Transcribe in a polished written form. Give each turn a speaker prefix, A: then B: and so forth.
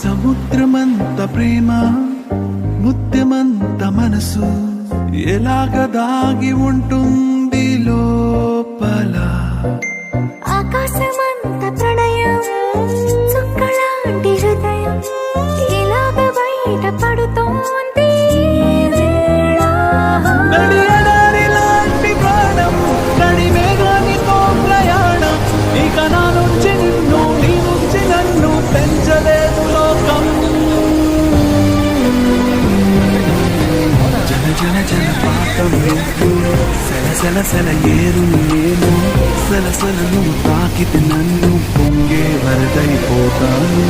A: సముద్రమంత ప్రేమ ముత్యమంత మనసు ఎలాగ దాగి ఉంటుంది లోపల.
B: ఆకాశమంత ప్రణయం చుక్కలాంటి హృదయం ఇలాగ బయట పడుతోంది
A: లాంటి ప్రాణం నడి మేఘానితో ప్రయాణం. ఇక నా నుంచి నిన్ను నీ నుంచి నన్ను పెంచలేదు లోకం. జన జన జన పాతం నువ్వు సెల సెల సెల ఏరు నేను సెల సెల నువ్వు తాకితే నన్ను పొంగే వరదైపోతాను.